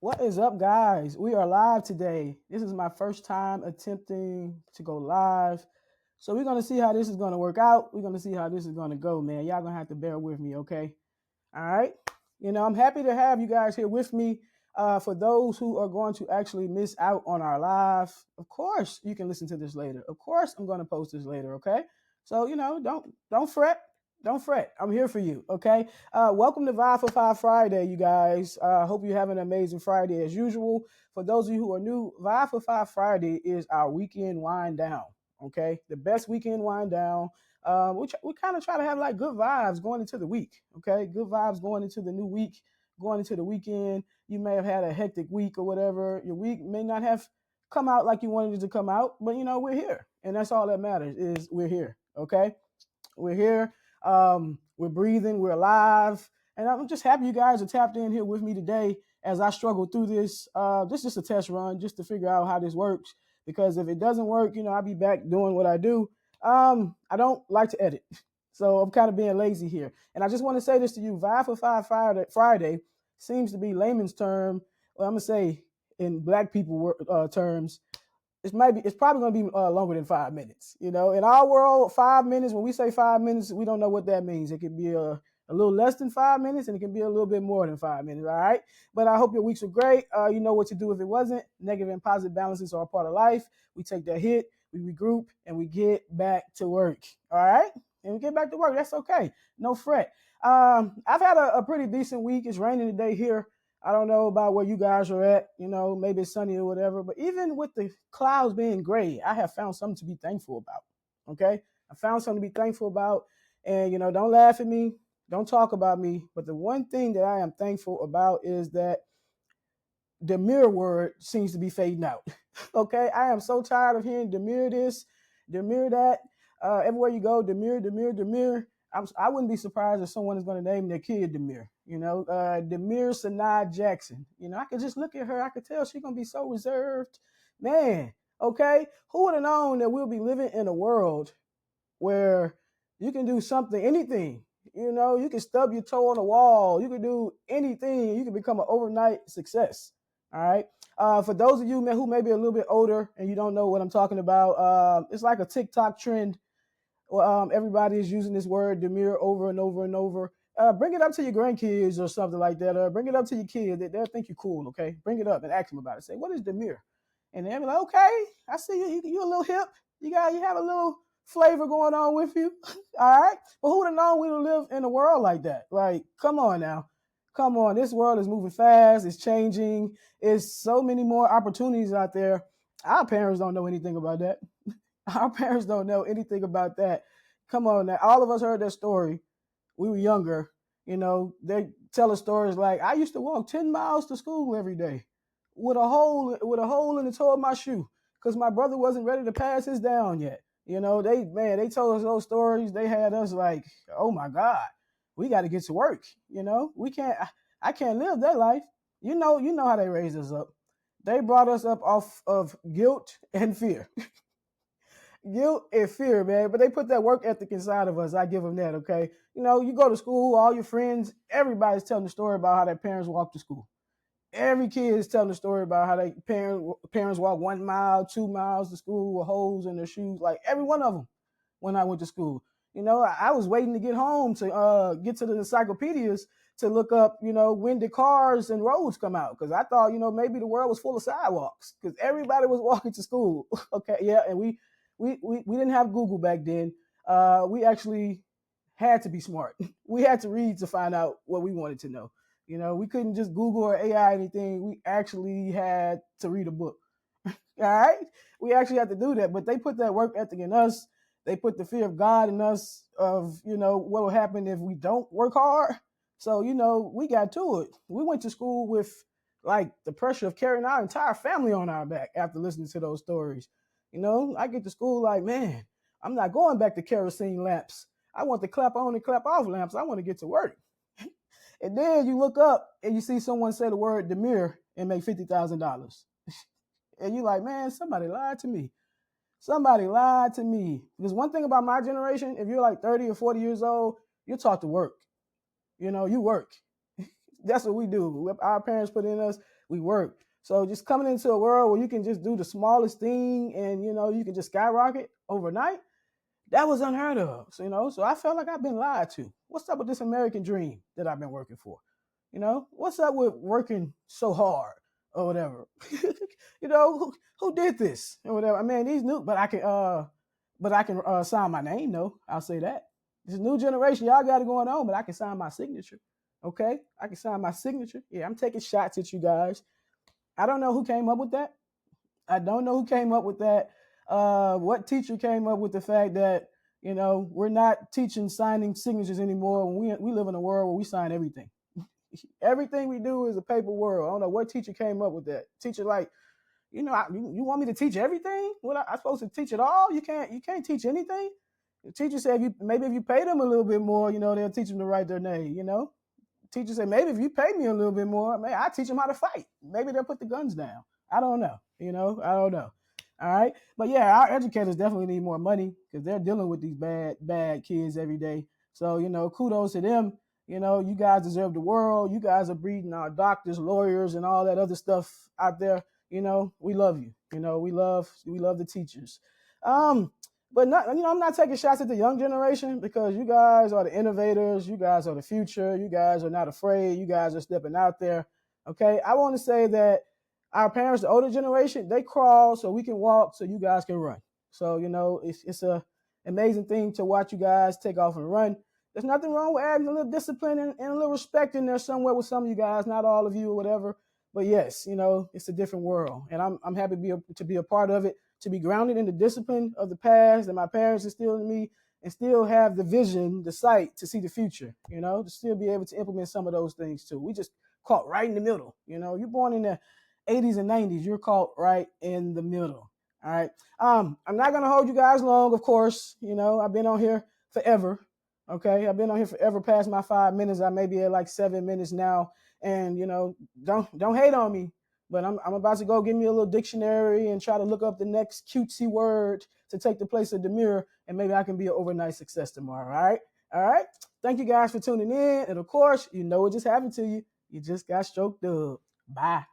What is up, guys? We are live today. This is my first time attempting to go live. So we're going to see how this is going to work out. We're going to see how this is going to go, man. Y'all going to have to bear with me, okay? All right. I'm happy to have you guys here with me. For those who are going to actually miss out on our live, of course, you can listen to this later. Of course, I'm going to post this later, okay? So, don't fret. Don't fret. I'm here for you, okay? Welcome to Vibe for Five Friday, you guys. Hope you're having an amazing Friday as usual. For those of you who are new, Vibe for Five Friday is our weekend wind down, okay? The best weekend wind down. We kind of try to have like good vibes going into the week, okay? Good vibes going into the new week, going into the weekend. You may have had a hectic week or whatever. Your week may not have come out like you wanted it to come out, but we're here, and that's all that matters is we're here, okay? We're here. We're breathing. We're alive, and I'm just happy you guys are tapped in here with me today as I struggle through this. This is just a test run, just to figure out how this works. Because if it doesn't work, I'll be back doing what I do. I don't like to edit, so I'm kind of being lazy here. And I just want to say this to you: Vibe for Five Friday seems to be layman's term. Well, I'm gonna say in Black people terms, it's probably going to be longer than 5 minutes. In our world, 5 minutes. When we say 5 minutes, we don't know what that means. It could be a little less than 5 minutes, and it can be a little bit more than 5 minutes. All right. But I hope your weeks were great. You know what to do if it wasn't. Negative and positive balances are a part of life. We take that hit, we regroup, and we get back to work. All right. And we get back to work. That's okay. No fret. I've had a pretty decent week. It's raining today here. I don't know about where you guys are at, maybe it's sunny or whatever, but even with the clouds being gray, I have found something to be thankful about. Okay. I found something to be thankful about. And, don't laugh at me. Don't talk about me. But the one thing that I am thankful about is that the mirror word seems to be fading out. Okay. I am so tired of hearing demure this, demure that. Everywhere you go, demure, demure, demure. I wouldn't be surprised if someone is going to name their kid Demir. Demir Sanaa Jackson. I could just look at her. I could tell she's going to be so reserved. Man, okay? Who would have known that we'll be living in a world where you can do something, anything. You can stub your toe on a wall. You can do anything. You can become an overnight success. All right? For those of you who may be a little bit older and you don't know what I'm talking about, it's like a TikTok trend. Everybody is using this word demure over and over and over. Bring it up to your grandkids or something like that. Bring it up to your kids. They'll think you're cool, okay? Bring it up and ask them about it. Say, what is demure? And they'll be like, okay, I see you. You a little hip. You have a little flavor going on with you. All right? But who would have known we would live in a world like that? Like, come on now. Come on. This world is moving fast. It's changing. It's so many more opportunities out there. Our parents don't know anything about that. Our parents don't know anything about that. Come on now. All of us heard that story. We were younger. They tell us stories like, I used to walk 10 miles to school every day with a hole in the toe of my shoe because my brother wasn't ready to pass his down yet. They told us those stories. They had us like, oh my God, we got to get to work. I can't live that life. You know how they raised us up. They brought us up off of guilt and fear. Guilt and fear, man. But they put that work ethic inside of us. I give them that, okay? You go to school, all your friends, everybody's telling the story about how their parents walk to school. Every kid is telling the story about how their parents walk 1 mile, 2 miles to school with holes in their shoes. Like every one of them when I went to school. I was waiting to get home to get to the encyclopedias to look up, when did cars and roads come out? Because I thought, maybe the world was full of sidewalks because everybody was walking to school. Okay, yeah, and we didn't have Google back then. We actually had to be smart. We had to read to find out what we wanted to know. We couldn't just Google or AI anything. We actually had to read a book. All right? We actually had to do that. But they put that work ethic in us. They put the fear of God in us of, what will happen if we don't work hard. So, we got to it. We went to school with like the pressure of carrying our entire family on our back after listening to those stories. I get to school like, man, I'm not going back to kerosene lamps. I want the clap on and clap off lamps. I want to get to work. And then you look up and you see someone say the word demure and make $50,000. And you're like, man, somebody lied to me. Somebody lied to me. Because one thing about my generation, if you're like 30 or 40 years old, you're taught to work. You work. That's what we do. Our parents put in us. we work. So just coming into a world where you can just do the smallest thing and, you can just skyrocket overnight, that was unheard of. So I felt like I've been lied to. What's up with this American dream that I've been working for? What's up with working so hard or whatever? Who did this or whatever? I mean, these new, but I can sign my name. No, I'll say that. This new generation, y'all got it going on, but I can sign my signature. Okay, I can sign my signature. Yeah, I'm taking shots at you guys. I don't know who came up with that. I don't know who came up with that. What teacher came up with the fact that we're not teaching signing signatures anymore? When we live in a world where we sign everything. Everything we do is a paper world. I don't know what teacher came up with that. Teacher like, you want me to teach everything? What I'm supposed to teach it all? You can't teach anything. The teacher said maybe if you pay them a little bit more, they'll teach them to write their name. Teacher said maybe if you pay me a little bit more, I teach them how to fight. Maybe they'll put the guns down. I don't know. I don't know. All right. But yeah, our educators definitely need more money because they're dealing with these bad kids every day. So, kudos to them. You guys deserve the world. You guys are breeding our doctors, lawyers, and all that other stuff out there. We love you. We love the teachers. But I'm not taking shots at the young generation because you guys are the innovators. You guys are the future. You guys are not afraid. You guys are stepping out there. Okay. I want to say that our parents, the older generation, they crawl so we can walk so you guys can run. So, it's a amazing thing to watch you guys take off and run. There's nothing wrong with adding a little discipline and a little respect in there somewhere with some of you guys, not all of you or whatever. But yes, it's a different world. And I'm happy to be a part of it, to be grounded in the discipline of the past that my parents instilled in me and still have the vision, the sight to see the future, to still be able to implement some of those things too. We just caught right in the middle. You're born in the 80s and 90s, you're caught right in the middle. All right. I'm not going to hold you guys long, of course. I've been on here forever. Okay. I've been on here forever past my 5 minutes. I may be at like 7 minutes now. And, don't hate on me, but I'm about to go get me a little dictionary and try to look up the next cutesy word to take the place of demure. And maybe I can be an overnight success tomorrow. All right. All right. Thank you guys for tuning in. And of course, what just happened to you. You just got stroked up. Bye.